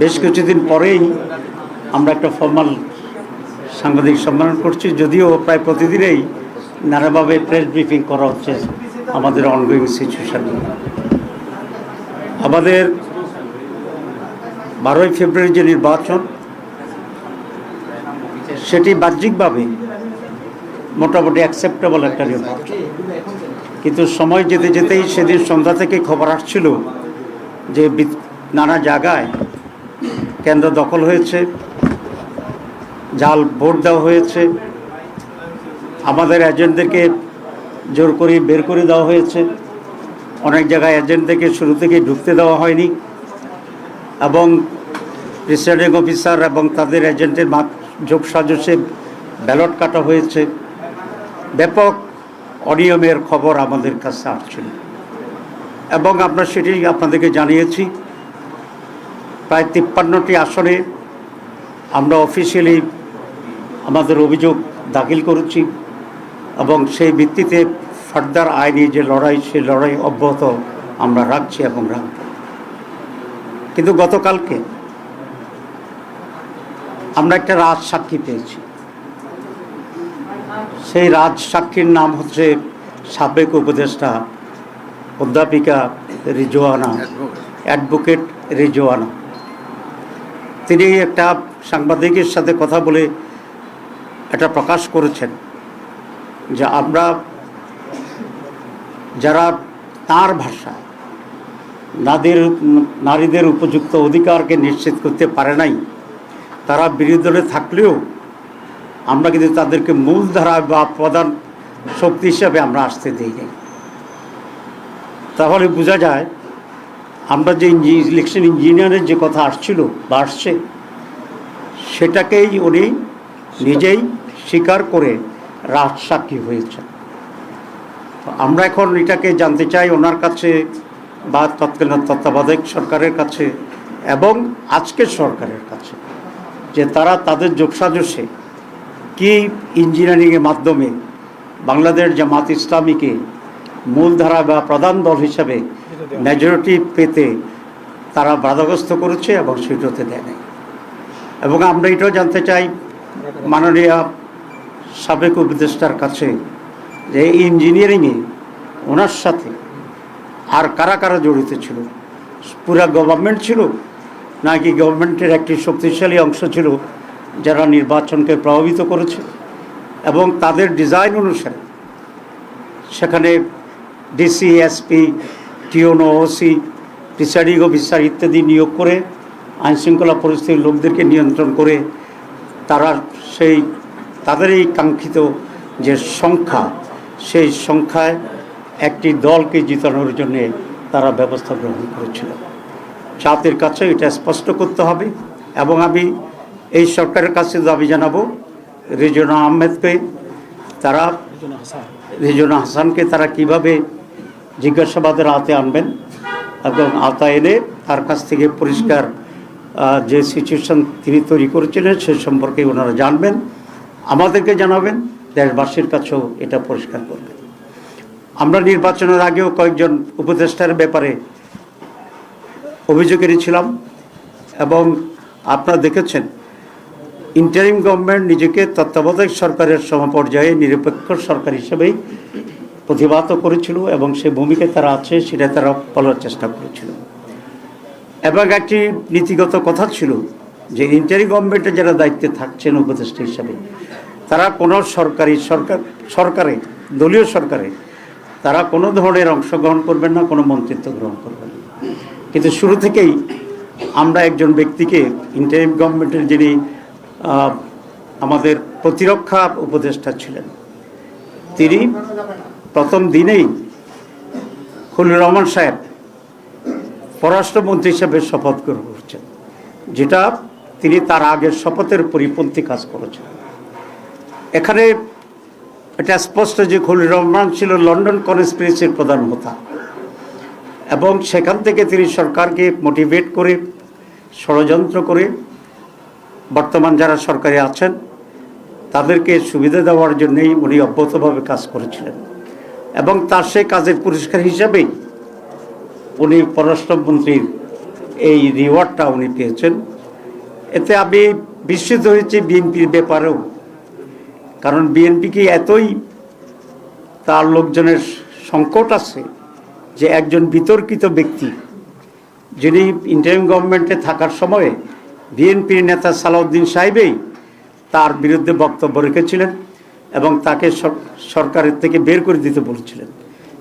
বেশ কিছুদিন পরেই আমরা একটা ফর্মাল সাংবাদিক সম্মেলন করছি, যদিও প্রায় প্রতিদিনেই নানাভাবে প্রেস ব্রিফিং করা হচ্ছে আমাদের অনগোয়িং সিচুয়েশন। আমাদের 12ই ফেব্রুয়ারি যে নির্বাচন, সেটি বাহ্যিকভাবে মোটামুটি অ্যাকসেপ্টেবল একটা নির্বাচন, কিন্তু সময় যেতে যেতেই সেদিন সন্ধ্যা থেকে খবর আসছিল যে নানা জায়গায় কেন্দ্র দখল হয়েছে, জাল ভোট দেওয়া হয়েছে, আমাদের এজেন্টদেরকে জোর করে বের করে দেওয়া হয়েছে, অনেক জায়গায় এজেন্টদেরকে শুরু থেকেই ঢুকতে দেওয়া হয়নি, এবং প্রিসাইডিং অফিসার এবং তাদের এজেন্টের যোগসাজশে ব্যালট কাটা হয়েছে। ব্যাপক অনিয়মের খবর আমাদের কাছে আসছিল এবং আমরা সেটি আপনাদেরকে জানিয়েছি। প্রায় 53টি আসনে আমরা অফিসিয়ালি আমাদের অভিযোগ দাখিল করেছি এবং সেই ভিত্তিতে ফার্দার আইনি যে লড়াই, সেই লড়াই অব্যাহত আমরা রাখছি এবং রাখব। কিন্তু গতকালকে আমরা একটা রাজ সাক্ষী পেয়েছি। সেই রাজ সাক্ষীর নাম হচ্ছে সাবেক উপদেষ্টা অধ্যাপিকা রিজওয়ানা, অ্যাডভোকেট রিজওয়ানা। তিনি একটা সাংবাদিকের সাথে কথা বলে এটা প্রকাশ করেছেন যে আমরা যারা তার ভাষায় নারীদের উপযুক্ত অধিকারকে নিশ্চিত করতে পারে নাই, তারা বিরোধী দলে থাকলেও আমরা কিন্তু তাদেরকে মূলধারা বা প্রধান শক্তি হিসাবে আমরা আসতে দিই নাই। তাহলে বোঝা যায় আমরা যে ইলেকশন ইঞ্জিনিয়ারের যে কথা আসছিল বা আসছে, সেটাকেই উনি নিজেই স্বীকার করে রাজসাক্ষী হয়েছেন। আমরা এখন এটাকে জানতে চাই ওনার কাছে বা তৎকালীন তত্ত্বাবধায়ক সরকারের কাছে এবং আজকের সরকারের কাছে, যে তারা তাদের যোগসাজশে কি ইঞ্জিনিয়ারিংয়ের মাধ্যমে বাংলাদেশ জামাত ইসলামীকে মূলধারা বা প্রধান দল হিসাবে মেজরিটি পেতে তারা বাধাগ্রস্ত করেছে এবং সেটাতে দেয় নাই। এবং আমরা এটাও জানতে চাই মাননীয় সাবেক উপদেষ্টার কাছে যে ইঞ্জিনিয়ারিংয়ে ওনার সাথে আর কারা কারা জড়িত ছিল, পুরা গভর্নমেন্ট ছিল নাকি গভর্নমেন্টের একটি শক্তিশালী অংশ ছিল যারা নির্বাচনকে প্রভাবিত করেছে, এবং তাদের ডিজাইন অনুসারে সেখানে ডিসি, এসপি, টিওনো, ওসি, প্রিসাইডিং অফিসার ইত্যাদি নিয়োগ করে আইনশৃঙ্খলা পরিস্থিতির লোকদেরকে নিয়ন্ত্রণ করে তারা তাদের এই কাঙ্ক্ষিত যে সংখ্যা, সেই সংখ্যায় একটি দলকে জিতানোর জন্যে তারা ব্যবস্থা গ্রহণ করেছিল। জাতির কাছে এটা স্পষ্ট করতে হবে এবং আমি এই সরকারের কাছে দাবি জানাবো রিজওয়ানা আহমেদকে, রিজওয়ানা হাসানকে তারা কিভাবে জিজ্ঞাসাবাদের আওতায় আনবেন এবং আওতায় এনে তার কাছ থেকে পরিষ্কার যে সিচুয়েশন তিনি তৈরি করেছিলেন সে সম্পর্কে ওনারা জানবেন, আমাদেরকে জানাবেন, দেশবাসীর কাছেও এটা পরিষ্কার করবেন। আমরা নির্বাচনের আগেও কয়েকজন উপদেষ্টার ব্যাপারে অভিযোগ এনেছিলাম এবং আপনারা দেখেছেন ইন্টারিম গভর্নমেন্ট নিজেকে তত্ত্বাবধায়ক সরকারের সমপর্যায়ে নিরপেক্ষ সরকার হিসেবেই প্রতিবাদ করেছিল এবং সে ভূমিকায় তারা আছে সেটা তারা বলার চেষ্টা করেছিল। এবং একটি নীতিগত কথা ছিল যে ইন্টারিম গভর্নমেন্টে যারা দায়িত্বে থাকছেন উপদেষ্টা হিসাবে, তারা কোনো সরকারে দলীয় সরকারে তারা কোনো ধরনের অংশগ্রহণ করবেন না, কোনো মন্ত্রিত্ব গ্রহণ করবেন না। কিন্তু শুরু থেকেই আমরা একজন ব্যক্তিকে ইন্টারিম গভর্নমেন্টের যিনি আমাদের প্রতিরক্ষা উপদেষ্টা ছিলেন, তিনি প্রথম দিনেই খলিলুর রহমান সাহেব পররাষ্ট্রমন্ত্রী হিসেবে শপথ গ্রহণ করছেন, যেটা তিনি তার আগের শপথের পরিপন্থী কাজ করেছেন। এখানে এটা স্পষ্ট যে খলিলুর রহমান ছিল লন্ডন কনস্পিরেসির প্রধান হোতা এবং সেখান থেকে তিনি সরকারকে মোটিভেট করে ষড়যন্ত্র করে বর্তমান যারা সরকারে আছেন তাদেরকে সুবিধা দেওয়ার জন্যই উনি অব্যাহতভাবে কাজ করেছিলেন এবং তার সেই কাজের পুরস্কার হিসাবেই উনি পররাষ্ট্রমন্ত্রীর এই রিওয়ার্ডটা উনি পেয়েছেন। এতে আমি বিস্মিত হয়েছি বিএনপির ব্যাপারেও, কারণ বিএনপিকে এতই তার লোকজনের সংকট আছে যে একজন বিতর্কিত ব্যক্তি, যিনি ইন্টারিম গভর্নমেন্টে থাকার সময়ে বিএনপির নেতা সালাউদ্দিন সাহেবই তার বিরুদ্ধে বক্তব্য রেখেছিলেন এবং তাকে সরকারের থেকে বের করে দিতে বলেছিলেন।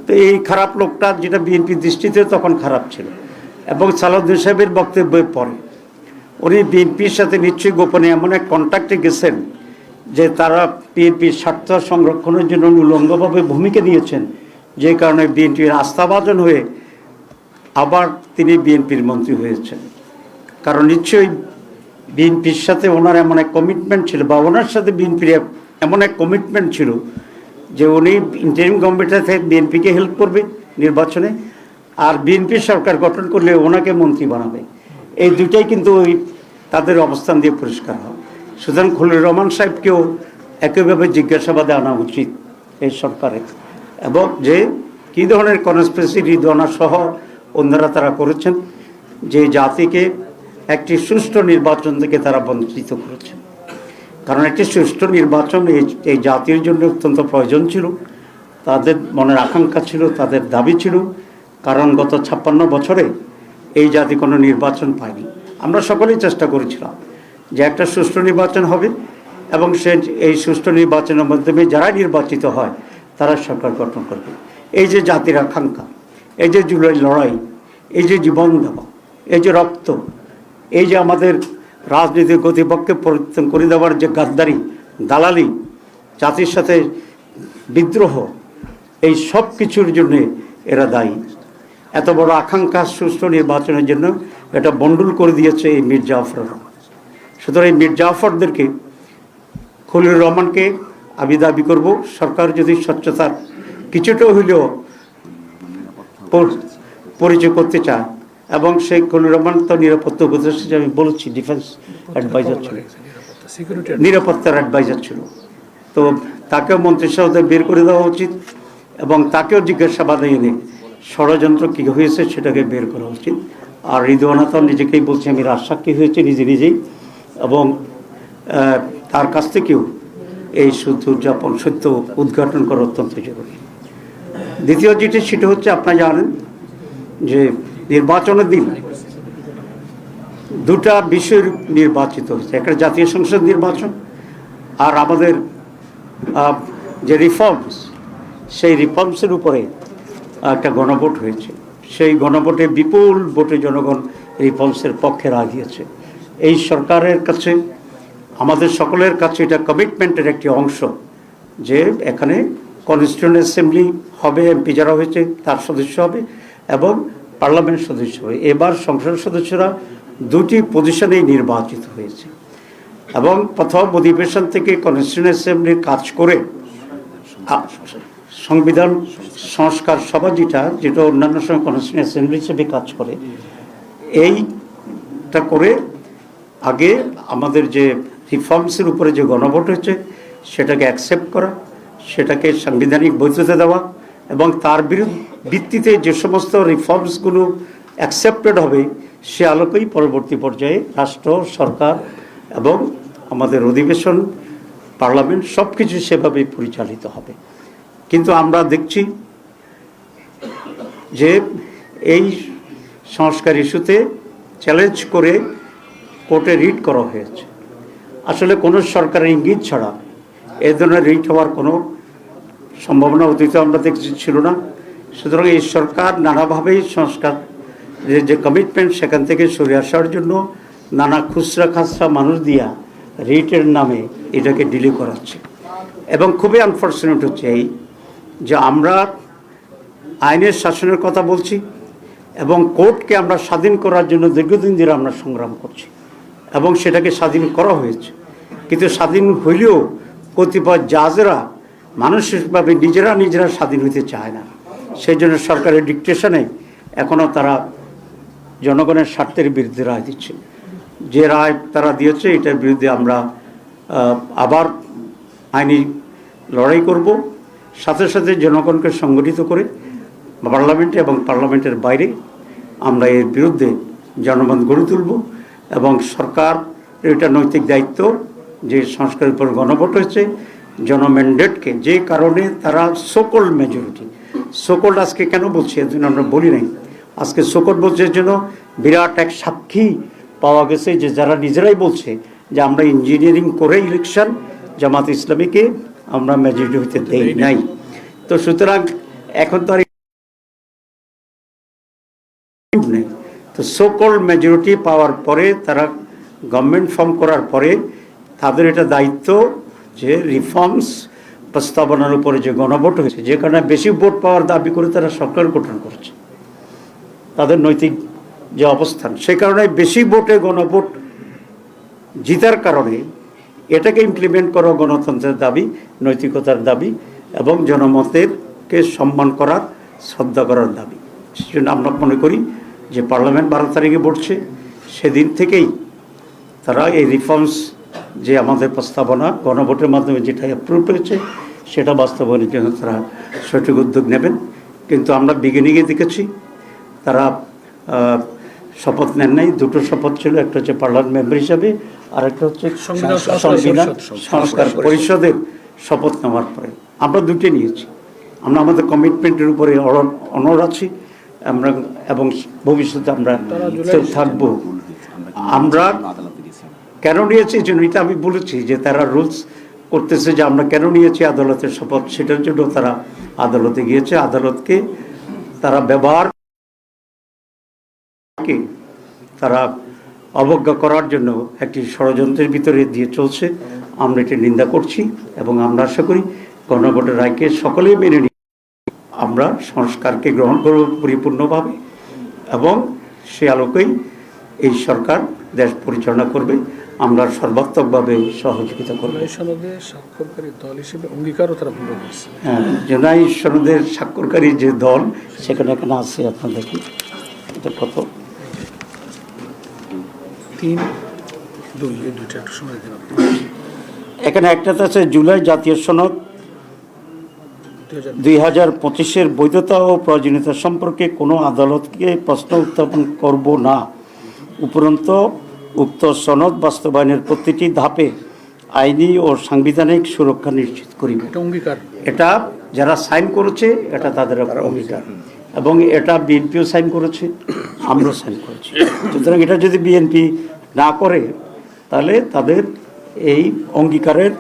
তো এই খারাপ লোকটা, যেটা বিএনপির দৃষ্টিতে তখন খারাপ ছিল, এবং সালাউদ্দিন সাহেবের বক্তব্যের পরে উনি বিএনপির সাথে নিশ্চয়ই গোপনে এমন এক কন্ট্যাক্টে গেছেন যে তারা বিএনপির স্বার্থ সংরক্ষণের জন্য উলঙ্গভাবে ভূমিকা নিয়েছেন, যে কারণে বিএনপির আস্থাভাজন হয়ে আবার তিনি বিএনপির মন্ত্রী হয়েছেন। কারণ নিশ্চয়ই বিএনপির সাথে ওনার এমন এক কমিটমেন্ট ছিল, বা ওনার সাথে বিএনপির এমন এক কমিটমেন্ট ছিল যে উনি ইন্টারিম গভর্নমেন্টে থেকে বিএনপিকে হেল্প করবে নির্বাচনে, আর বিএনপি সরকার গঠন করলে ওনাকে মন্ত্রী বানাবে। এই দুটাই কিন্তু ওই তাদের অবস্থান দিয়ে পরিষ্কার হয়। সুতরাং খলিলুর রহমান সাহেবকেও একইভাবে জিজ্ঞাসাবাদে আনা উচিত এই সরকারের, এবং যে কী ধরনের কনস্পিরেসি রিদওয়ানা সহ অন্যরা তারা করেছেন, যে জাতিকে একটি সুষ্ঠু নির্বাচন থেকে তারা বঞ্চিত করেছেন। কারণ একটি সুষ্ঠু নির্বাচন এই জাতির জন্য অত্যন্ত প্রয়োজন ছিল, তাদের মনের আকাঙ্ক্ষা ছিল, তাদের দাবি ছিল। কারণ গত 56 বছরে এই জাতি কোনো নির্বাচন পায়নি। আমরা সকলেই চেষ্টা করেছিলাম যে একটা সুষ্ঠু নির্বাচন হবে, এবং এই সুষ্ঠু নির্বাচনের মাধ্যমে যারা নির্বাচিত হয় তারা সরকার গঠন করবে। এই যে জাতির আকাঙ্ক্ষা, এই যে জুলাই লড়াই, এই যে জীবন দেওয়া, এই যে রক্ত, এই যে আমাদের রাজনীতির গতিপক্ষে পরিবর্তন করে দেওয়ার যে গাদ্দারি, দালালি, জাতির সাথে বিদ্রোহ, এই সব কিছুর জন্যে এরা দায়ী। এত বড় আকাঙ্ক্ষা সুষ্ঠু নির্বাচনের জন্য এটা বন্ডুল করে দিয়েছে এই মীর জাফররা। সুতরাং এই মীর জাফরদেরকে, খলিলুর রহমানকে আমি দাবি করব, সরকার যদি স্বচ্ছতার কিছুটা হইলেও পরিচয় করতে চায়, এবং সেই খলিলুর রহমান তো নিরাপত্তা উপদেষ্টা, আমি বলেছি ডিফেন্স অ্যাডভাইজার ছিল, নিরাপত্তার অ্যাডভাইজার ছিল, তো তাকেও মন্ত্রিসভা থেকে বের করে দেওয়া উচিত, এবং তাকেও জিজ্ঞাসাবাদে এনে ষড়যন্ত্র কী হয়েছে সেটাকে বের করা উচিত। আর রিদওয়ানা তো নিজেকেই বলছে আমি রাজসাক্ষী হয়েছি নিজেই, এবং তার কাছ থেকেও এই সত্য উদ্ঘাটন করা অত্যন্ত জরুরি। দ্বিতীয় যেটি সেটা হচ্ছে, আপনারা জানেন যে নির্বাচনের দিন দুটা বিষয় নির্বাচিত হয়েছে, একটা জাতীয় সংসদ নির্বাচন, আর আমাদের যে রিফর্মস, সেই রিফর্মসের উপরে একটা গণভোট হয়েছে। সেই গণভোটে বিপুল ভোটে জনগণ রিফর্মসের পক্ষে রায় দিয়েছে। এই সরকারের কাছে, আমাদের সকলের কাছে এটা কমিটমেন্টের একটি অংশ যে এখানে কনস্টিটিউয়েন্ট অ্যাসেম্বলি হবে, এমপি যারা হয়েছে তার সদস্য হবে, এবং পার্লামেন্ট সদস্য হবে। এবার সংসদ সদস্যরা দুটি পজিশনেই নির্বাচিত হয়েছে, এবং প্রথম অধিবেশন থেকে কনস্টিটিউয়েন্ট অ্যাসেম্বলির কাজ করে সংবিধান সংস্কার সভা যেটা অন্যান্য সময় কনস্টিটিউয়েন্ট অ্যাসেম্বলি হিসেবে কাজ করে, এইটা করে আগে আমাদের যে রিফর্মসের উপরে যে গণভোট হয়েছে সেটাকে অ্যাকসেপ্ট করা, সেটাকে সাংবিধানিক বৈধতা দেওয়া, এবং তার ভিত্তিতে যে সমস্ত রিফর্মসগুলো অ্যাকসেপ্টেড হবে সে আলোকেই পরবর্তী পর্যায়ে রাষ্ট্র, সরকার এবং আমাদের অধিবেশন, পার্লামেন্ট সব কিছু সেভাবেই পরিচালিত হবে। কিন্তু আমরা দেখছি যে এই সংস্কার ইস্যুতে চ্যালেঞ্জ করে কোর্টে রিট করা হয়েছে। আসলে কোনো সরকারের ইঙ্গিত ছাড়া এ ধরনের রিট হওয়ার কোনো সম্ভাবনা অতীতে আমরা দেখছি ছিল না। সুতরাং এই সরকার নানাভাবেই সংস্কার যে কমিটমেন্ট সেখান থেকে সরে আসার জন্য নানা খুচরা খাচরা মানুষ দিয়া রিটের নামে এটাকে ডিলে করাচ্ছে। এবং খুবই আনফর্চুনেট হচ্ছে এই যে আমরা আইনের শাসনের কথা বলছি, এবং কোর্টকে আমরা স্বাধীন করার জন্য দীর্ঘদিন ধরে আমরা সংগ্রাম করছি, এবং সেটাকে স্বাধীন করা হয়েছে। কিন্তু স্বাধীন হইলেও কতিপয় জাজেরা মানসিকভাবে নিজেরা স্বাধীন হইতে চায় না। সেই জন্য সরকারের ডিকটেশনে এখনও তারা জনগণের স্বার্থের বিরুদ্ধে রায় দিচ্ছে। যে রায় তারা দিয়েছে এটার বিরুদ্ধে আমরা আবার আইনি লড়াই করব, সাথে সাথে জনগণকে সংগঠিত করে পার্লামেন্টে এবং পার্লামেন্টের বাইরে আমরা এর বিরুদ্ধে জনমত গড়ে তুলব এবং সরকার এটা নৈতিক দায়িত্ব যে সংস্কারের উপর গণভোট হয়েছে জনম্যান্ডেটকে, যে কারণে তারা সোকল্ড মেজরিটি, সোকল্ড আজকে কেন বলছি এর জন্য আমরা বলি নাই, আজকে সোকল্ড বলছে এর জন্য বিরাট এক সাক্ষী পাওয়া গেছে যে যারা নিজেরাই বলছে যে আমরা ইঞ্জিনিয়ারিং করে ইলেকশন জামাত ইসলামীকে আমরা মেজরিটি হইতে দেই নাই। তো সুতরাং এখন তো আর নেই। তো সোকল্ড মেজরিটি পাওয়ার পরে তারা গভর্নমেন্ট ফর্ম করার পরে তাদের এটা দায়িত্ব যে রিফর্মস প্রস্তাবনার উপরে যে গণভোট হয়েছে, যে কারণে বেশি ভোট পাওয়ার দাবি করে তারা সরকার গঠন করছে, তাদের নৈতিক যে অবস্থান, সে কারণে বেশি ভোটে গণভোট জিতার কারণে এটাকে ইমপ্লিমেন্ট করা গণতন্ত্রের দাবি, নৈতিকতার দাবি এবং জনমতেরকে সম্মান করার, শ্রদ্ধা করার দাবি। সেজন্য আমরা মনে করি যে পার্লামেন্ট 12 তারিখে বসছে, সেদিন থেকেই তারা এই রিফর্মস যে আমাদের প্রস্তাবনা গণভোটের মাধ্যমে যেটা অ্যাপ্রুভ হয়েছে সেটা বাস্তবায়নের জন্য তারা সঠিক উদ্যোগ নেবেন। কিন্তু আমরা বিগিনিংয়ে দেখেছি তারা শপথ নেন নাই। দুটো শপথ ছিল, একটা হচ্ছে পার্লামেন্ট মেম্বার হিসাবে আর একটা হচ্ছে সংবিধান সংস্কার পরিষদের শপথ নেওয়ার পরে। আমরা দুটো নিয়েছি, আমরা আমাদের কমিটমেন্টের উপরে অনড় আছি আমরা এবং ভবিষ্যতে আমরা থাকবো। আমরা কেন নিয়েছি এই জন্য এটা আমি বলেছি যে তারা রুলস করতেছে যে আমরা কেন নিয়েছি আদালতের শপথ, সেটার জন্য তারা আদালতে গিয়েছে। আদালতকে তারা ব্যবহার তারা অবজ্ঞা করার জন্য একটি ষড়যন্ত্রের ভিতরে দিয়ে চলছে। আমরা এটি নিন্দা করছি এবং আমরা আশা করি গণভোটের রায়কে সকলেই মেনে নিই, আমরা সংস্কারকে গ্রহণ করব পরিপূর্ণভাবে এবং সে আলোকেই এই সরকার দেশ পরিচালনা করবে। আমরা সর্বাত্মকভাবে সহযোগিতা করব। স্বাক্ষরকারী দল হিসেবে অঙ্গীকারও তারা ভঙ্গ করছে। হ্যাঁ, জুলাই সনদের স্বাক্ষরকারী যে দল সেখানে এখানে আছে, আপনার দেখি এটা কত 3-2 একটু সময় দিন। এখানে একটাতে আছে জুলাই জাতীয় সনদ 2025-এর বৈধতা ও প্রয়োজনীয়তা সম্পর্কে কোনো আদালতকে প্রশ্ন উত্থাপন করব না। উপরন্ত উক্ত সনদ বাস্তবায়নের প্রতিটি ধাপে আইনি ও সাংবিধানিক সুরক্ষা নিশ্চিত করিবে। এটা যারা সাইন করেছে এটা তাদের অঙ্গীকার এবং এটা বিএনপিও সাইন করেছে, আমরাও সাইন করেছি। সুতরাং এটা যদি বিএনপি না করে তাহলে তাদের এই অঙ্গীকারের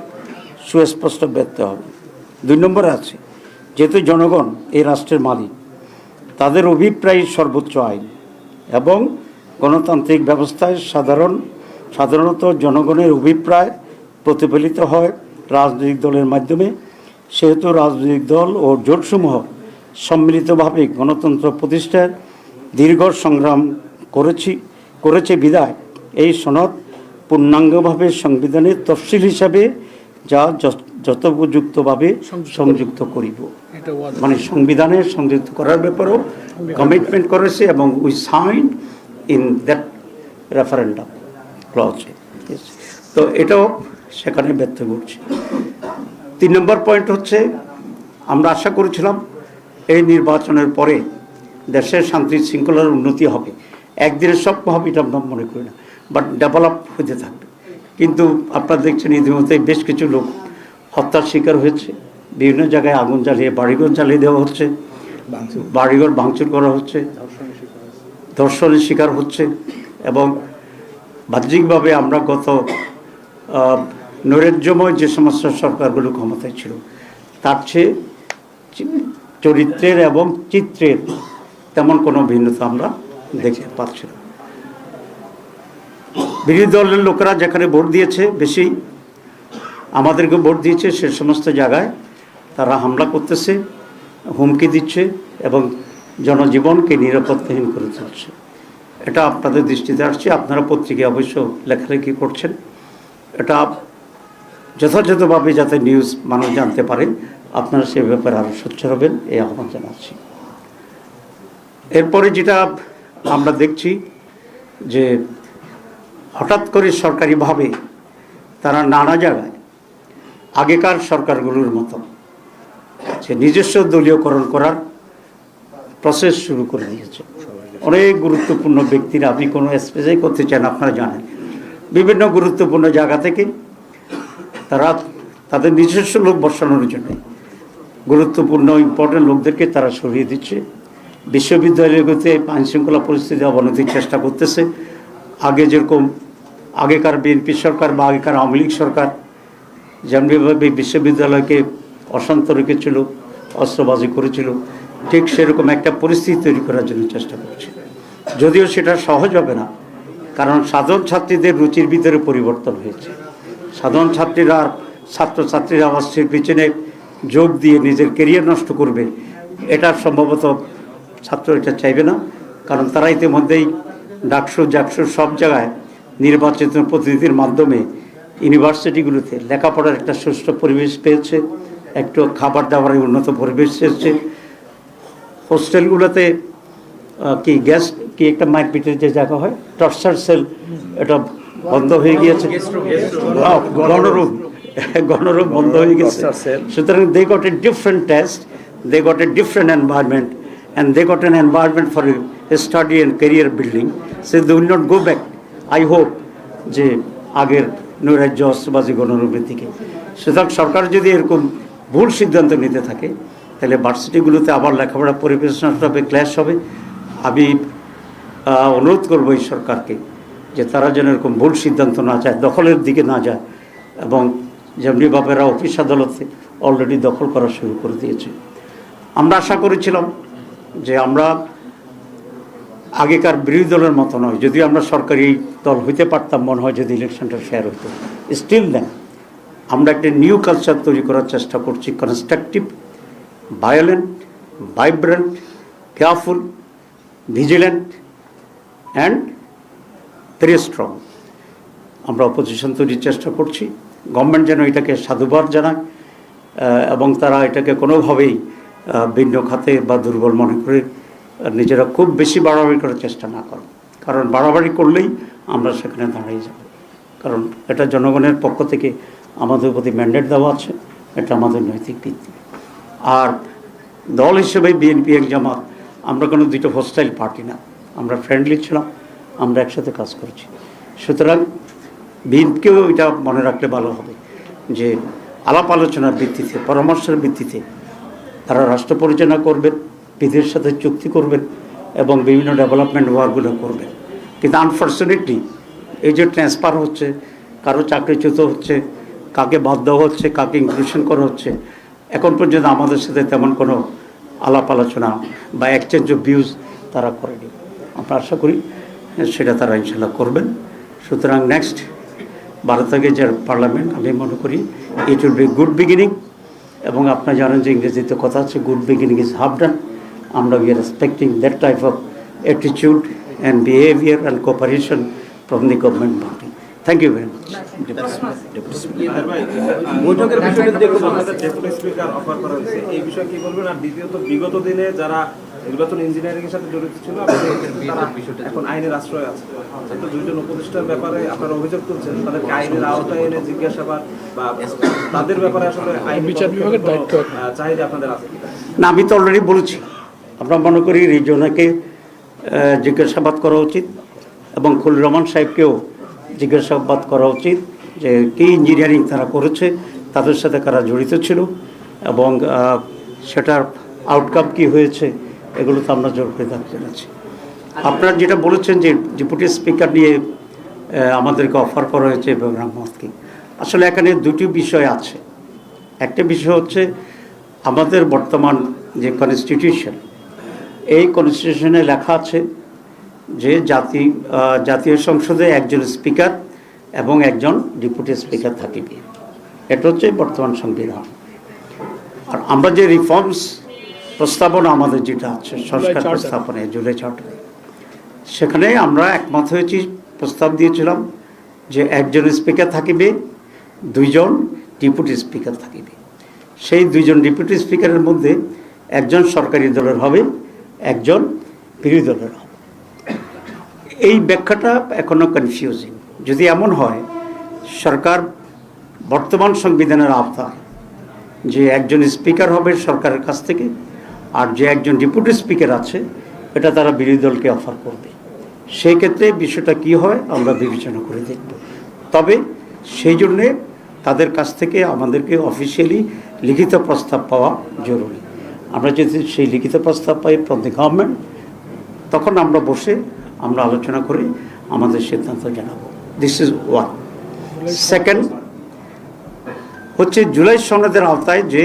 সুস্পষ্ট ব্যর্থ হবে। 2 নম্বরে আছে যেহেতু জনগণ এই রাষ্ট্রের মালিক, তাদের অভিপ্রায় সর্বোচ্চ আইন এবং গণতান্ত্রিক ব্যবস্থায় সাধারণত জনগণের অভিপ্রায় প্রতিফলিত হয় রাজনৈতিক দলের মাধ্যমে। সেহেতু রাজনৈতিক দল ও জোটসমূহ সম্মিলিতভাবে গণতন্ত্র প্রতিষ্ঠার দীর্ঘ সংগ্রাম করেছে বিধায় এই সনদ পূর্ণাঙ্গভাবে সংবিধানের তফসিল হিসাবে যা যথোপযুক্তভাবে সংযুক্ত করিব। মানে সংবিধানে সংযুক্ত করার ব্যাপারেও কমিটমেন্ট করেছে এবং we sign in that referendum clause. তো এটাও সেখানে ব্যর্থ ঘটছে। 3 নম্বর পয়েন্ট হচ্ছে আমরা আশা করেছিলাম এই নির্বাচনের পরে দেশের শান্তি শৃঙ্খলার উন্নতি হবে, একদিনে সব হবে এটা আমরা মনে করি না, বাট ডেভেলপ হতে থাকবে। কিন্তু আপনারা দেখছেন ইতিমধ্যে বেশ কিছু লোক হত্যার শিকার হয়েছে, বিভিন্ন জায়গায় আগুন জ্বালিয়ে বাড়িঘর জ্বালিয়ে দেওয়া হচ্ছে, বাড়িঘর ভাঙচুর করা হচ্ছে, ধর্ষণের শিকার হচ্ছে এবং বাহ্যিকভাবে আমরা গত নৈরাজ্যময় যে সমস্ত সরকারগুলো ক্ষমতায় ছিল তার চেয়ে চরিত্রের এবং চিত্রের তেমন কোনো ভিন্নতা আমরা দেখতে পাচ্ছি না। বিরোধী দলের লোকেরা যেখানে ভোট দিয়েছে বেশি, আমাদেরকে ভোট দিয়েছে, সে সমস্ত জায়গায় তারা হামলা করতেছে, হুমকি দিচ্ছে এবং জনজীবনকে নিরাপত্তাহীন করে তুলছে। এটা আপনাদের দৃষ্টিতে আসছে, আপনারা পত্রিকায় অবশ্য লেখালেখি করছেন। এটা যথাযথভাবে যাতে নিউজ মানুষ জানতে পারে, আপনারা সে ব্যাপারে আরও সোচ্চার হবেন এই আহ্বান জানাচ্ছি। এরপরে যেটা আমরা দেখছি যে হঠাৎ করে সরকারিভাবে তারা নানা জায়গায় আগেকার সরকারগুলোর মতো যে নিজস্ব দলীয়করণ করার প্রসেস শুরু করে দিয়েছে অনেক গুরুত্বপূর্ণ ব্যক্তিরা, আপনি কোনো স্পেসিফাই করতে চান, আপনারা জানেন, বিভিন্ন গুরুত্বপূর্ণ জায়গা থেকে তারা তাদের নিজস্ব লোক বসানোর জন্য গুরুত্বপূর্ণ ইম্পর্টেন্ট লোকদেরকে তারা সরিয়ে দিচ্ছে। বিশ্ববিদ্যালয়গুলোতে আইনশৃঙ্খলা পরিস্থিতি অবনতির চেষ্টা করতেছে। আগে যেরকম আগেকার বিএনপি সরকার বা আগেকার আওয়ামী লীগ সরকার যেমনিভাবে বিশ্ববিদ্যালয়কে অশান্ত রেখেছিল, অস্ত্রবাজি করেছিল, ঠিক সেরকম একটা পরিস্থিতি তৈরি করার জন্য চেষ্টা করছে। যদিও সেটা সহজ হবে না, কারণ সাধারণ ছাত্রীদের রুচির ভিতরে পরিবর্তন হয়েছে। সাধারণ ছাত্রীরা আর ছাত্রছাত্রীরা অস্ত্রের পিছনে যোগ দিয়ে নিজের কেরিয়ার নষ্ট করবে, এটা সম্ভবত ছাত্র এটা চাইবে না, কারণ তারা ইতিমধ্যেই ডাকসু জাকসু সব জায়গায় নির্বাচিত প্রতিনিধির মাধ্যমে ইউনিভার্সিটিগুলোতে লেখাপড়ার একটা সুষ্ঠু পরিবেশ পেয়েছে, একটু খাবার দাবারের উন্নত পরিবেশ পেয়েছে। হোস্টেলগুলোতে কি গ্যাস কি একটা মারপিটের যে জায়গা হয়, টর্চার সেল, এটা বন্ধ হয়ে গিয়েছে, গণরূপ বন্ধ হয়ে গেছে। সুতরাং they got a different test, they got a different environment, and they got an environment for study and career building, so they will not go back, I hope, যে আগের নৈরাজ্য অস্ত্রবাজি গণরূপের দিকে। সুতরাং সরকার যদি এরকম ভুল সিদ্ধান্ত নিতে থাকে, তাহলে ভার্সিটিগুলোতে আবার লেখাপড়া পরিবেশ নষ্ট হবে, ক্লাস হবে। আমি অনুরোধ করবো এই সরকারকে যে তারা যেন এরকম ভুল সিদ্ধান্ত না যায়, দখলের দিকে না যায়, এবং যেমনি বাপেরা অফিস আদালতে অলরেডি দখল করা শুরু করে দিয়েছে। আমরা আশা করেছিলাম যে আমরা আগেকার বিরোধী দলের মতো নয়, যদিও আমরা সরকারি দল হইতে পারতাম মনে হয় যদি ইলেকশনটা ফেয়ার হতো, স্টিল দেন আমরা একটা নিউ কালচার তৈরি করার চেষ্টা করছি, constructive, violent, vibrant, careful, vigilant and very strong. আমরা অপোজিশন তৈরির চেষ্টা করছি। গভর্নমেন্ট যেন এটাকে সাধুবাদ জানায় এবং তারা এটাকে কোনোভাবেই ভিন্ন খাতে বা দুর্বল মনে করে নিজেরা খুব বেশি বাড়াবাড়ি করার চেষ্টা না করে, কারণ বাড়াবাড়ি করলেই আমরা সেখানে দাঁড়িয়ে যাব। কারণ এটা জনগণের পক্ষ থেকে আমাদের প্রতি ম্যান্ডেট দেওয়া আছে, এটা আমাদের নৈতিক ভিত্তি। আর দল হিসেবে বিএনপি এক জামাত আমরা কোনো দুটো হোস্টাইল পার্টি না, আমরা ফ্রেন্ডলি ছিলাম, আমরা একসাথে কাজ করছি। সুতরাং বিএনপিকেও এটা মনে রাখলে ভালো হবে যে আলাপ আলোচনার ভিত্তিতে, পরামর্শের ভিত্তিতে তারা রাষ্ট্র পরিচালনা করবেন, বিদেশের সাথে চুক্তি করবেন এবং বিভিন্ন ডেভেলপমেন্ট ওয়ার্কগুলো করবেন। কিন্তু আনফর্চুনেটলি এই যে ট্রান্সফার হচ্ছে, কারো চাকরিচ্যুত হচ্ছে, কাকে বাদ দেওয়া হচ্ছে, কাকে ইনক্লুশন করা হচ্ছে, এখন পর্যন্ত আমাদের সাথে তেমন কোনো আলাপ আলোচনা বা এক্সচেঞ্জ অফ ভিউজ তারা করেনি। আমরা আশা করি সেটা তারা ইনশাল্লাহ করবেন। সুতরাং নেক্সট 12 তারিখে যে পার্লামেন্ট, আমি মনে করি it will be good beginning. এবং আপনারা জানেন যে ইংরেজিতে কথা আছে, good beginning is half done. আমরা we are expecting that type of attitude and behaviour and cooperation from the government body. Thank you very much. বৈঠকের বিষয়ে দেখুন আমাদের ডেপুটি স্পিকার অফার করা হয়েছে, এই বিষয়ে কি বলবেন? আর দ্বিতীয়ত, বিগত দিনে যারা নির্বাচন ইঞ্জিনিয়ারিং এর সাথে জড়িত ছিল তারা এখন আইনের আশ্রয় আছে, তো দুইজন উপদেষ্টার ব্যাপারে আপনারা অভিযোগ তুলছেন, তাদেরকে আইনের আওতায় এনে জিজ্ঞাসাবাদ বা তাদের ব্যাপারে আসলে আইন বিচার বিভাগের দায়িত্ব চাহিদা আপনাদের আছে? না, আমি তো অলরেডি বলেছি, আমরা মনে করি রিজনাকে জিজ্ঞাসাবাদ করা উচিত এবং খুল রহমান সাহেবকেও জিজ্ঞাসাবাদ করা উচিত যে কী ইঞ্জিনিয়ারিং তারা করেছে, তাদের সাথে কারা জড়িত ছিল এবং সেটার আউটকাম কী হয়েছে, এগুলো তো আমরা জোর করে দাবি জানাচ্ছি। আপনারা যেটা বলেছেন যে ডেপুটি স্পিকার নিয়ে আমাদেরকে অফার করা হয়েছে ইব্রাহিম মোহাম্মদকে, আসলে এখানে দুটি বিষয় আছে। একটা বিষয় হচ্ছে আমাদের বর্তমান যে কনস্টিটিউশন, এই কনস্টিটিউশনে লেখা আছে যে জাতীয় সংসদে একজন স্পিকার এবং একজন ডেপুটি স্পিকার থাকিবে, এটা হচ্ছে বর্তমান সংবিধান। আর আমরা যে রিফর্মস প্রস্তাবনা আমাদের যেটা আছে, সংস্কার প্রস্তাবনায় জুলাই চার্টারে, সেখানে আমরা একমত হয়েছি, প্রস্তাব দিয়েছিলাম যে একজন স্পিকার থাকিবে, দুইজন ডেপুটি স্পিকার থাকিবে। সেই দুইজন ডেপুটি স্পিকারের মধ্যে একজন সরকারি দলের হবে, একজন বিরোধী দলের হবে। এই ব্যাখ্যাটা এখনও কনফিউজিং। যদি এমন হয় সরকার বর্তমান সংবিধানের আওতায় যে একজন স্পিকার হবে সরকারের কাছ থেকে, আর যে একজন ডেপুটি স্পিকার আছে এটা তারা বিরোধী দলকে অফার করবে। সেই ক্ষেত্রে বিষয়টা কি হয় আমরা বিবেচনা করে দেখব। তবে সেই জন্যে তাদের কাছ থেকে আমাদেরকে অফিসিয়ালি লিখিত প্রস্তাব পাওয়া জরুরি। আমরা যদি সেই লিখিত প্রস্তাব পাই ফ্রম দি গভর্নমেন্ট, তখন আমরা বসে আমরা আলোচনা করে আমাদের সিদ্ধান্ত জানাবো। This is one. সেকেন্ড হচ্ছে জুলাই সনদের আওতায় যে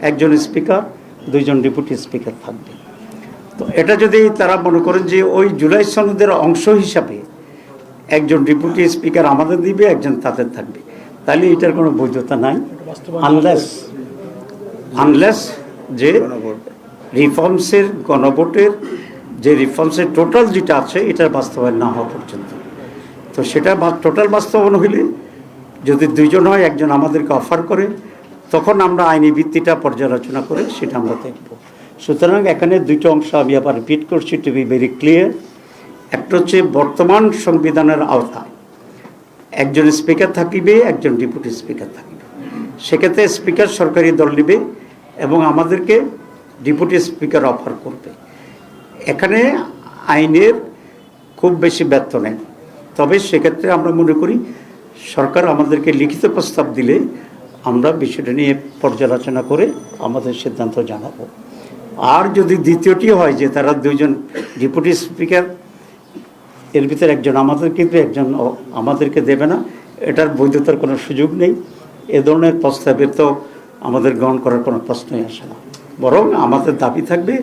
একজন স্পিকার, 2 জন ডেপুটি স্পিকার থাকবে। তো এটা যদি তারা মনে করেন যে ওই জুলাই সনদের অংশ হিসাবে একজন ডেপুটি স্পিকার আমাদের দিবে, একজন তাদের থাকবে, তাহলে এটার কোনো বৈধতা নাই। আনলেস যে রিফর্মসের গণভোটের যে রিফর্মসের টোটাল যেটা আছে এটার বাস্তবায়ন না হওয়া পর্যন্ত। তো সেটা টোটাল বাস্তবায়ন হইলে যদি 2 জন হয়, একজন আমাদেরকে অফার করে, তখন আমরা আইনি ভিত্তিটা পর্যালোচনা করে সেটা আমরা দেখব। সুতরাং এখানে 2টো অংশ আমি আবার রিপিট করছি টু বি ভেরি ক্লিয়ার। একটা হচ্ছে বর্তমান সংবিধানের আওতায় একজন স্পিকার থাকিবে, একজন ডেপুটি স্পিকার থাকিবে। সেক্ষেত্রে স্পিকার সরকারি দল নেবে এবং আমাদেরকে ডেপুটি স্পিকার অফার করবে। এখানে আইনের খুব বেশি ব্যর্থ নেই। তবে সেক্ষেত্রে আমরা মনে করি সরকার আমাদেরকে লিখিত প্রস্তাব দিলে আমরা বিষয়টা নিয়ে পর্যালোচনা করে আমাদের সিদ্ধান্ত জানাবো। আর যদি দ্বিতীয়টি হয় যে তারা 2 জন ডেপুটি স্পিকার, এর ভিতরে একজন আমাদের কিন্তু একজন আমাদেরকে দেবে না, এটার বৈধতার কোনো সুযোগ নেই। এ ধরনের প্রস্তাবের তো আমাদের গ্রহণ করার কোনো প্রশ্নই আসে না। বরং আমাদের দাবি থাকবে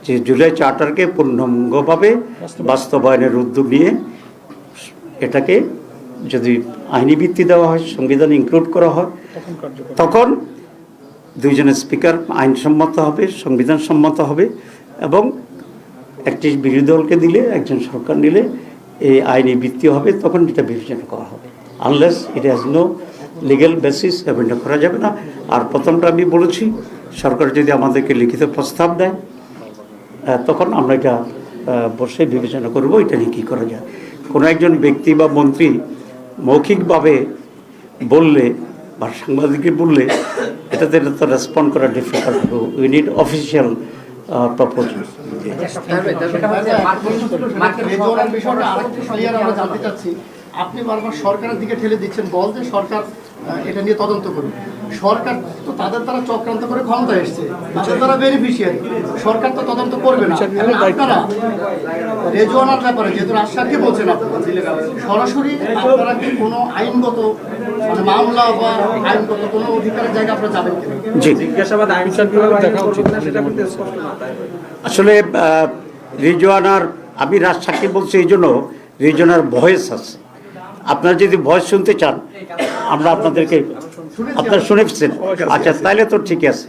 যে জুলাই চার্টারকে পূর্ণাঙ্গভাবে বাস্তবায়নের উদ্যোগ নিয়ে এটাকে যদি আইনি ভিত্তি দেওয়া হয়, সংবিধান ইনক্লুড করা হয়, তখন 2 জনের স্পিকার আইনসম্মত হবে, সংবিধান সম্মত হবে এবং একটি বিরোধী দলকে দিলে, একজন সরকার নিলে এই আইনি ভিত্তি হবে, তখন এটা বিবেচনা করা হবে। Unless it has no legal basis, এটা করা যাবে না। আর প্রথমটা আমি বলেছি, সরকার যদি আমাদেরকে লিখিত প্রস্তাব দেয় তখন আমরা এটা বসে বিবেচনা করব এটা নিয়ে কী করা যায়। কোনো একজন ব্যক্তি বা মন্ত্রী মৌখিকভাবে বললে বা সাংবাদিককে বললে এটাতে তো রেসপন্ড করা difficult. We need official proposal. আপনি বারবার সরকারের দিকে ঠেলে দিচ্ছেন, বল যে সরকার এটা নিয়ে তদন্ত করুন। সরকার তো তাদের দ্বারা চক্রান্ত করে ক্ষমতা এসছে, তাদের দ্বারা বেনিফিশিয়ারি, সরকার তো তদন্ত করবে না। আপনারা রেজওয়ানার ব্যাপারে যেহেতু রাজশাহীকে বলছেন, আপনারা সরাসরি আপনারা কি কোনো আইনগত মানে মামলা বা আইনগত কোনো অধিকারের জায়গা আপনারা যাবেন কিনা? জি, জিজ্ঞাসাবাদ আইন দেখা উচিত না, সেটা করতে স্পষ্ট না। আসলে রিজওয়ানার আমি রাজশাহীকে বলছি এই জন্য রিজওয়ানার ভয়েস আছে। আপনারা যদি ভয়েস শুনতে চান আমরা আপনাদেরকে, আপনারা শুনেছেন, আচ্ছা তাহলে তো ঠিক আছে।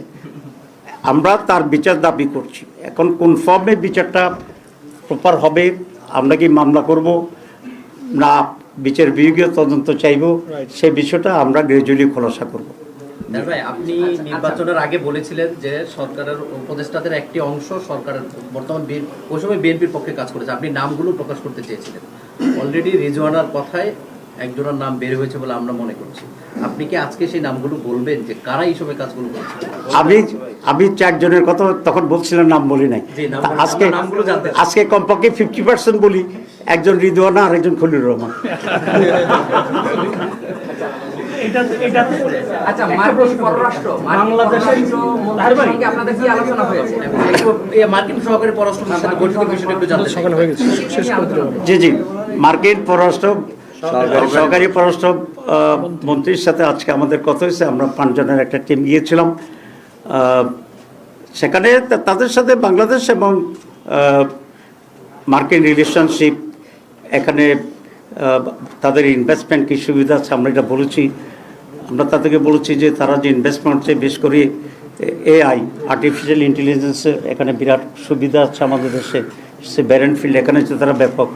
আমরা তার বিচার দাবি করছি। এখন কোন ফর্মে বিচারটা প্রপার হবে, আমরা কি মামলা করব না বিচার বিভাগীয় তদন্ত চাইব, সেই বিষয়টা আমরা গ্রাজুয়ালি খোলাসা করব। ভাই, আপনি নির্বাচনের আগে বলেছিলেন যে সরকারের উপদেষ্টাদের একটি অংশ সরকারের বর্তমান ওই সময় বিএনপির পক্ষে কাজ করেছে, আপনি নামগুলো প্রকাশ করতে চেয়েছিলেন। অলরেডি রিজওয়ানার কথায় একজনের নাম বের হয়েছে বলে আমরা মনে করছি। আপনি কি আজকে সেই নামগুলো বলবেন যে কারা এই সময় কাজগুলো করছে? আমি 4 জনের কথা তখন বলছিলাম, নাম বলি নাই। আজকে কমপক্ষে 50% বলি, একজন রিজওয়ানা আর একজন খলিলুর রহমান। আচ্ছা, মার্কিন পররাষ্ট্র বাংলাদেশের সঙ্গে আপনাদের কি আলোচনা হয়েছে? মার্কিন সহকারী পররাষ্ট্রের সাথে বৈঠকের বিষয়টা একটু জানতে চাই। জি জি, মার্কিন পররাষ্ট্র সহকারী পররাষ্ট্র মন্ত্রীর সাথে আজকে আমাদের কথা হয়েছে। আমরা 5 জনের একটা টিম গিয়েছিলাম সেখানে। তাদের সাথে বাংলাদেশ এবং মার্কিন রিলেশনশিপ, এখানে তাদের ইনভেস্টমেন্ট কী সুবিধা আছে আমরা এটা বলেছি। আমরা তাদেরকে বলেছি যে তারা যে ইনভেস্টমেন্ট হচ্ছে, বিশেষ করে এআই, আর্টিফিশিয়াল ইন্টেলিজেন্সের এখানে বিরাট সুবিধা আছে আমাদের দেশে। সে ব্যারেন ফিল্ড, এখানে যে তারা ব্যাপক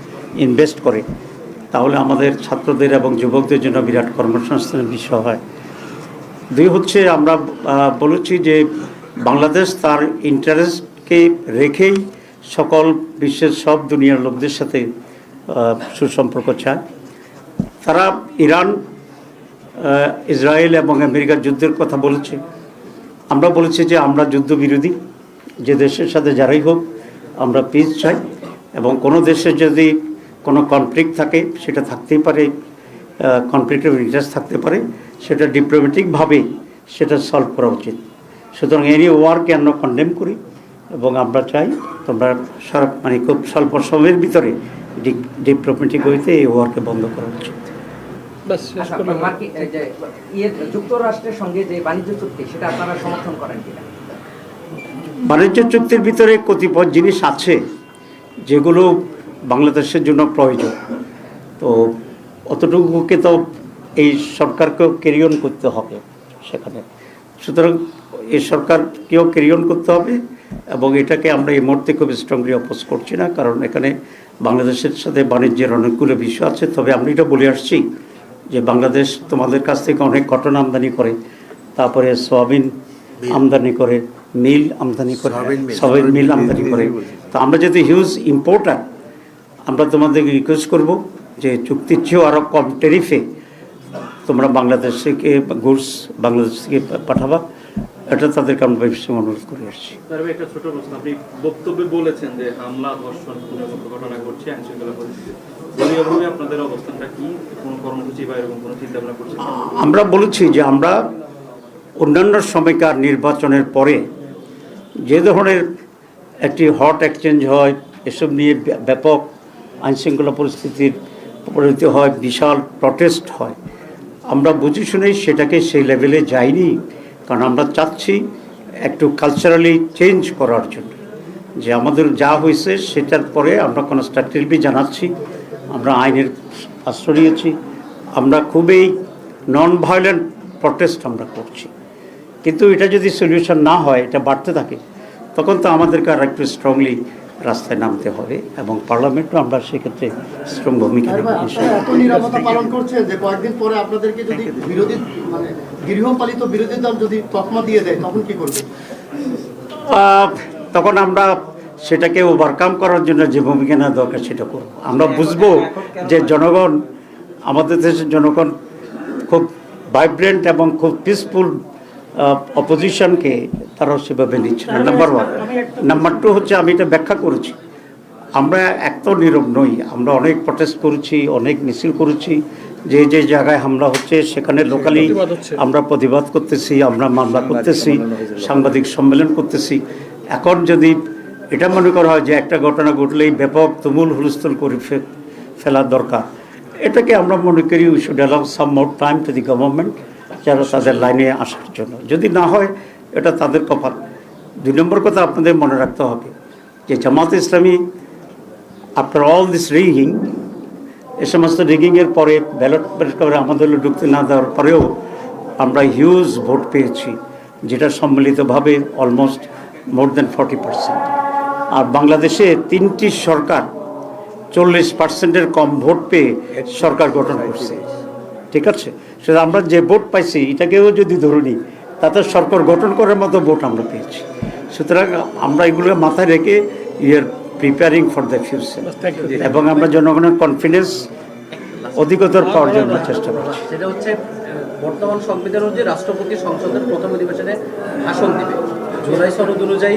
ইনভেস্ট করে, তাহলে আমাদের ছাত্রদের এবং যুবকদের জন্য বিরাট কর্মসংস্থানের বিষয় হয়। 2 হচ্ছে আমরা বলেছি যে বাংলাদেশ তার ইন্টারেস্টকে রেখেই সকল বিশ্বের সব দুনিয়ার লোকদের সাথে সুসম্পর্ক চায়। তারা ইরান, ইসরায়েল এবং আমেরিকার যুদ্ধের কথা বলেছে। আমরা বলেছি যে আমরা যুদ্ধবিরোধী, যে দেশের সাথে যারাই হোক আমরা পিস চাই, এবং কোনো দেশে যদি কোনো কনফ্লিক্ট থাকে সেটা থাকতেই পারে, কনফ্লিক্ট অফ ইন্টারেস্ট থাকতে পারে, সেটা ডিপ্লোম্যাটিকভাবে সেটা সলভ করা উচিত। সুতরাং এনি ওয়ারকে আমরা কন্ডেম করি এবং আমরা চাই তোমরা মানে খুব স্বল্প সময়ের ভিতরে ডিপ্লোম্যাটিক ওয়েতে এই ওয়ারকে বন্ধ করা উচিত। ব্যাস শেষ আচ্ছা, করলাম। যুক্তরাষ্ট্রের সঙ্গে যে বাণিজ্য চুক্তি সেটা আপনারা সমর্থন করেন কিনা? বাণিজ্য চুক্তির ভিতরে কতিপয় জিনিস আছে যেগুলো বাংলাদেশের জন্য প্রয়োজন, তো অতটুকুকে তো এই সরকারকেও ক্যারি অন করতে হবে সেখানে। সুতরাং এই সরকারকেও ক্যারি অন করতে হবে, এবং এটাকে আমরা এই মুহূর্তে খুব স্ট্রংলি অপোজ করছি না, কারণ এখানে বাংলাদেশের সাথে বাণিজ্যের অনেকগুলো বিষয় আছে। তবে আমরা এটা বলে আসছি যে বাংলাদেশ তোমাদের কাছ থেকে অনেক কটন আমদানি করে, তারপরে সয়াবিন আমদানি করে, মিল আমদানি করে, সয়াবিন মিল আমদানি করে। তো আমরা যদি হিউজ ইম্পোর্টার, আমরা তোমাদেরকে রিকোয়েস্ট করব যে চুক্তির চেয়েও আরও কম ট্যারিফে তোমরা বাংলাদেশ থেকে গুডস বাংলাদেশ থেকে পাঠাবা, এটা তাদেরকে আমরা বেশি অনুরোধ করে আসছি। একটা ছোট প্রশ্ন, আপনি বক্তব্যে বলেছেন যে হামলা, ধর্ষণ, ঘটনা ঘটছে, আইনশৃঙ্খলা পরিস্থিতি, দলীয়ভাবে আপনাদের অবস্থানটা কি? কোনো কর্মসূচি বা এরকম কোনো চিন্তা ভাবনা করছেন? আমরা বলেছি যে আমরা অন্যান্য সময়কার নির্বাচনের পরে যে ধরনের একটি হট এক্সচেঞ্জ হয়, এসব নিয়ে ব্যাপক আইনশৃঙ্খলা পরিস্থিতির পরিণতি হয়, বিশাল প্রটেস্ট হয়, আমরা বুঝে শুনেই সেটাকে সেই লেভেলে যাইনি, কারণ আমরা চাচ্ছি একটু কালচারালি চেঞ্জ করার জন্য। যে আমাদের যা হয়েছে সেটার পরে আমরা কনস্ট্রাকটিভলি জানাচ্ছি, আমরা আইনের আশ্রয় নিয়েছি, আমরা খুবই নন ভায়োলেন্ট প্রটেস্ট আমরা করছি। কিন্তু এটা যদি সলিউশন না হয়, এটা বাড়তে থাকে, তখন তো আমাদেরকে আর একটু স্ট্রংলি রাস্তায় নামতে হবে, এবং পার্লামেন্টও আমরা সেক্ষেত্রে স্ট্রং ভূমিকা নেব। আপনারা এত নিরাপত্তা পালন করছেন যে কয়েকদিন পরে আপনাদেরকে যদি বিরোধী মানে গৃহপালিত বিরোধী দল যদি তকমা দিয়ে দেয়, তখন কি করবে? তখন আমরা সেটাকে ওভারকাম করার জন্য যে ভূমিকা নেওয়া দরকার সেটা করব। আমরা বুঝবো যে জনগণ, আমাদের দেশের জনগণ খুব ভাইব্রেন্ট এবং খুব পিসফুল অপোজিশনকে তারা সেভাবে নিচ্ছে না, নাম্বার ওয়ান। নাম্বার টু হচ্ছে, আমি এটা ব্যাখ্যা করেছি, আমরা এক তো নীরব নই, আমরা অনেক প্রটেস্ট করেছি, অনেক মিছিল করেছি, যে যে জায়গায় হামলা হচ্ছে সেখানে লোকালি আমরা প্রতিবাদ করতেছি, আমরা মামলা করতেছি, সাংবাদিক সম্মেলন করতেছি। এখন যদি এটা মনে করা হয় যে একটা ঘটনা ঘটলেই ব্যাপক তুমুল হুলস্থুল করে ফেলা দরকার, এটাকে আমরা মনে করি we should allow some more time to the government, যারা তাদের লাইনে আসার জন্য। যদি না হয় এটা তাদের কপাল। দুই নম্বর কথা আপনাদের মনে রাখতে হবে যে Jamaat Islami after all this rigging, এ সমস্ত রিগিংয়ের পরে ব্যালট করে আমাদের ঢুকতে না দেওয়ার পরেও আমরা হিউজ ভোট পেয়েছি, যেটা সম্মিলিতভাবে অলমোস্ট মোর দেন 40%। আর বাংলাদেশে 3টি সরকার 40%-এর কম ভোট পেয়ে সরকার গঠন করছে, ঠিক আছে? সেটা আমরা যে ভোট পাইছি এটাকেও যদি ধরে নিই, তাতে সরকার গঠন করার মতো ভোট আমরা পেয়েছি। সুতরাং আমরা এগুলো মাথায় রেখে ইয়ার প্রিপেয়ারিং ফর দ্য ফিউচার, এবং আমরা জনগণের কনফিডেন্স অধিকতর পাওয়ার জন্য চেষ্টা করছি। সেটা হচ্ছে বর্তমান সংবিধান অনুযায়ী রাষ্ট্রপতি সংসদের প্রথম অধিবেশনে ভাষণ দেবে, জুলাই সনদ অনুযায়ী